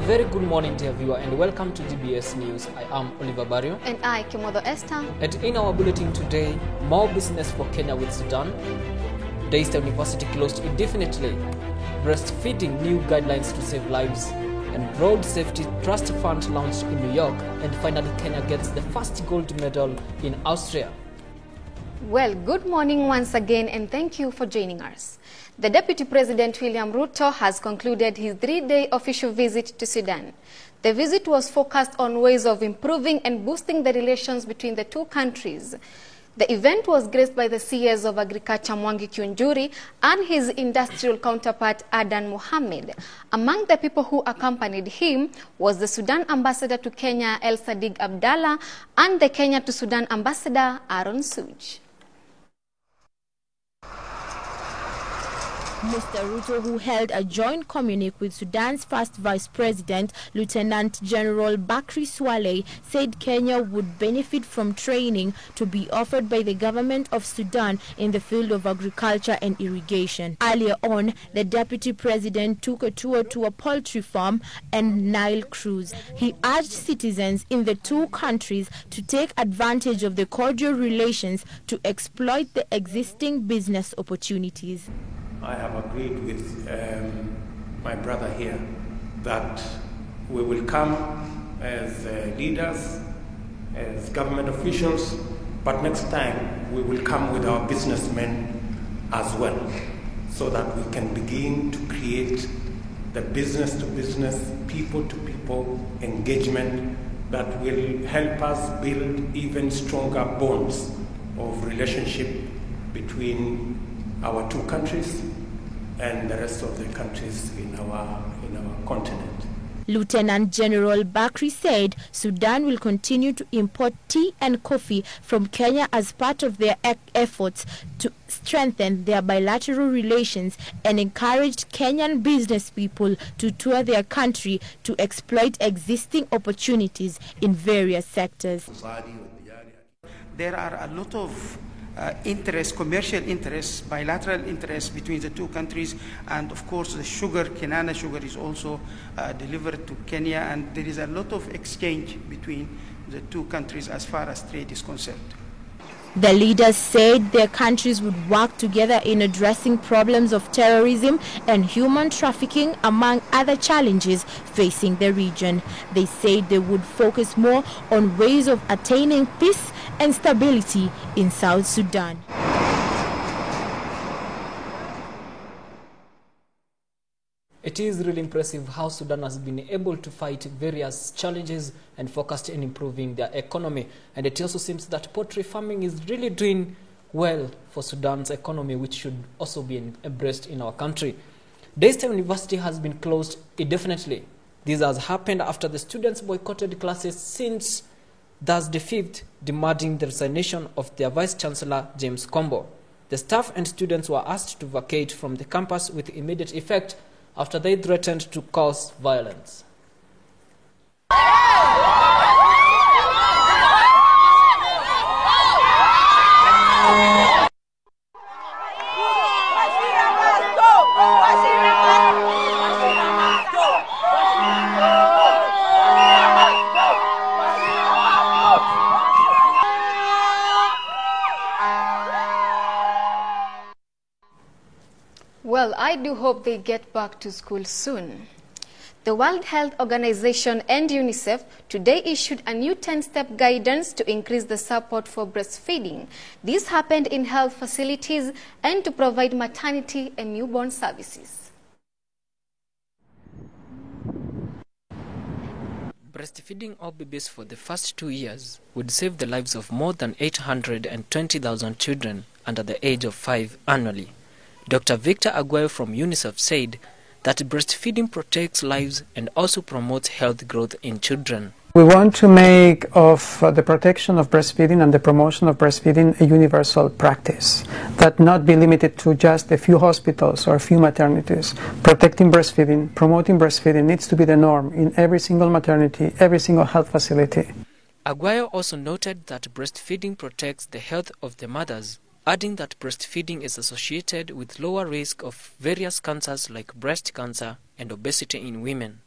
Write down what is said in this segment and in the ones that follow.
very good morning, dear viewer, and welcome to DBS News. I am Oliver Barrio. And I, Kimodo Esther. And in our bulletin today, more business for Kenya with Sudan. Daystar University closed indefinitely. Breastfeeding new guidelines to save lives. And Road Safety Trust Fund launched in New York. And finally, Kenya gets the first gold medal in Austria. Well, good morning once again, and thank you for joining us. The Deputy President William Ruto has concluded his 3-day official visit to Sudan. The visit was focused on ways of improving and boosting the relations between the two countries. The event was graced by the CS of Agriculture Mwangi Kiunjuri and his industrial counterpart Adan Mohammed. Among the people who accompanied him was the Sudan ambassador to Kenya El Sadiq Abdallah and the Kenya to Sudan ambassador Aaron Suj. Mr. Ruto, who held a joint communique with Sudan's first Vice President, Lieutenant General Bakri Swaleh, said Kenya would benefit from training to be offered by the government of Sudan in the field of agriculture and irrigation. Earlier on, the Deputy President took a tour to a poultry farm and Nile cruise. He urged citizens in the two countries to take advantage of the cordial relations to exploit the existing business opportunities. I have agreed with my brother here that we will come as leaders, as government officials, but next time we will come with our businessmen as well, so that we can begin to create the business-to-business, people-to-people engagement that will help us build even stronger bonds of relationship between our two countries and the rest of the countries in our continent. Lieutenant General Bakri said Sudan will continue to import tea and coffee from Kenya as part of their efforts to strengthen their bilateral relations, and encouraged Kenyan business people to tour their country to exploit existing opportunities in various sectors. There are a lot of commercial interests, bilateral interests between the two countries, and of course the sugar, Kenana sugar, is also delivered to Kenya, and there is a lot of exchange between the two countries as far as trade is concerned. The leaders said their countries would work together in addressing problems of terrorism and human trafficking, among other challenges facing the region. They said they would focus more on ways of attaining peace and stability in South Sudan. It is really impressive how Sudan has been able to fight various challenges and focused in improving their economy. And it also seems that poultry farming is really doing well for Sudan's economy, which should also be embraced in our country. Daystar University has been closed indefinitely. This has happened after the students boycotted classes since Thursday 5th, demanding the resignation of their Vice-Chancellor, James Kombo. The staff and students were asked to vacate from the campus with immediate effect after they threatened to cause violence. Well, I do hope they get back to school soon. The World Health Organization and UNICEF today issued a new 10-step guidance to increase the support for breastfeeding. This happened in health facilities and to provide maternity and newborn services. Breastfeeding all babies for the first 2 years would save the lives of more than 820,000 children under the age of 5 annually. Dr. Victor Aguayo from UNICEF said that breastfeeding protects lives and also promotes health growth in children. We want to make of the protection of breastfeeding and the promotion of breastfeeding a universal practice, that not be limited to just a few hospitals or a few maternities. Protecting breastfeeding, promoting breastfeeding needs to be the norm in every single maternity, every single health facility. Aguayo also noted that breastfeeding protects the health of the mothers, adding that breastfeeding is associated with lower risk of various cancers like breast cancer and obesity in women.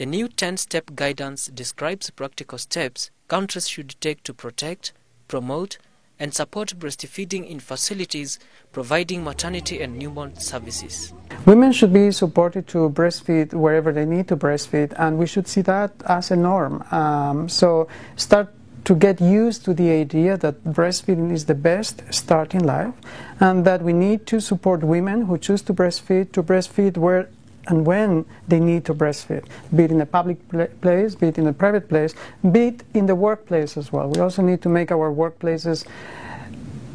The new 10-step guidance describes practical steps countries should take to protect, promote, and support breastfeeding in facilities providing maternity and newborn services. Women should be supported to breastfeed wherever they need to breastfeed, and we should see that as a norm. So start to get used to the idea that breastfeeding is the best start in life, and that we need to support women who choose to breastfeed where and when they need to breastfeed, be it in a public place, be it in a private place, be it in the workplace as well. We also need to make our workplaces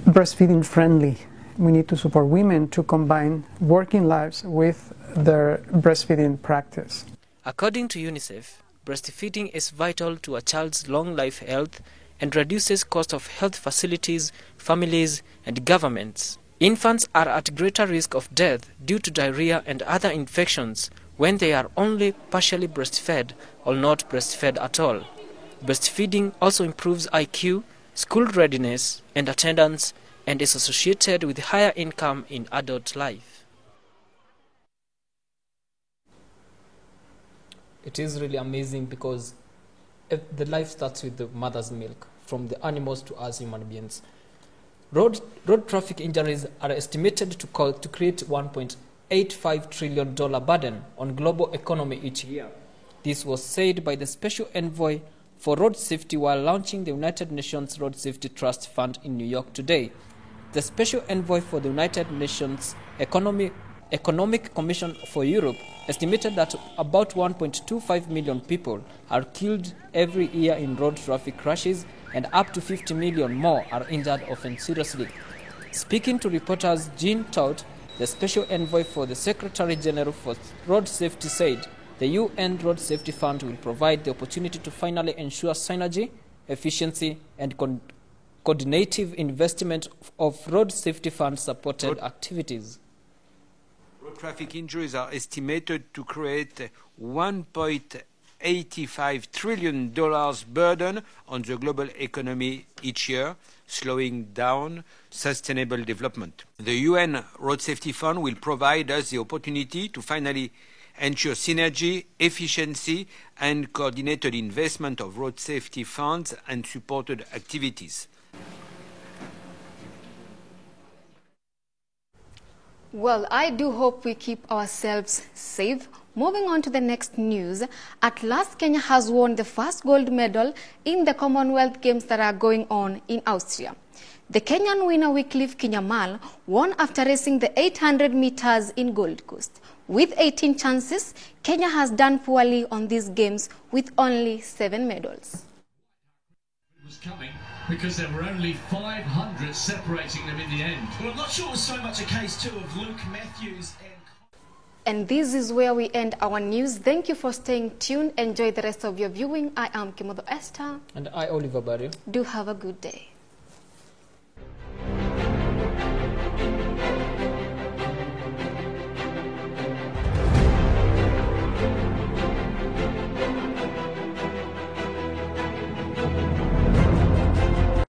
breastfeeding friendly. We need to support women to combine working lives with their breastfeeding practice. According to UNICEF, breastfeeding is vital to a child's long life health and reduces cost of health facilities, families, and governments. Infants are at greater risk of death due to diarrhea and other infections when they are only partially breastfed or not breastfed at all. Breastfeeding also improves IQ, school readiness, and attendance, and is associated with higher income in adult life. It is really amazing because the life starts with the mother's milk, from the animals to us human beings. Road traffic injuries are estimated to create $1.85 trillion burden on global economy each year. This was said by the Special Envoy for Road Safety while launching the United Nations Road Safety Trust Fund in New York today. The Special Envoy for the United Nations Economic Commission for Europe estimated that about 1.25 million people are killed every year in road traffic crashes, and up to 50 million more are injured, often seriously. Speaking to reporters, Jean Todt, the Special Envoy for the Secretary General for Road Safety, said the UN Road Safety Fund will provide the opportunity to finally ensure synergy, efficiency, and coordinative investment of road safety fund-supported activities. Road traffic injuries are estimated to create $1.85 trillion burden on the global economy each year, slowing down sustainable development. The UN Road Safety Fund will provide us the opportunity to finally ensure synergy, efficiency, and coordinated investment of road safety funds and supported activities. Well, I do hope we keep ourselves safe. Moving on to the next news, at last Kenya has won the first gold medal in the Commonwealth Games that are going on in Austria. The Kenyan winner Wycliffe Kinyamal won after racing the 800 meters in Gold Coast. With 18 chances, Kenya has done poorly on these games with only 7 medals. It was coming because there were only 500 separating them in the end. Well, I'm not sure it was so much a case too of Luke Matthews and this is where we end our news. Thank you for staying tuned. Enjoy the rest of your viewing. I am Kimodo Esther. And I, Oliver Barrio. Do have a good day.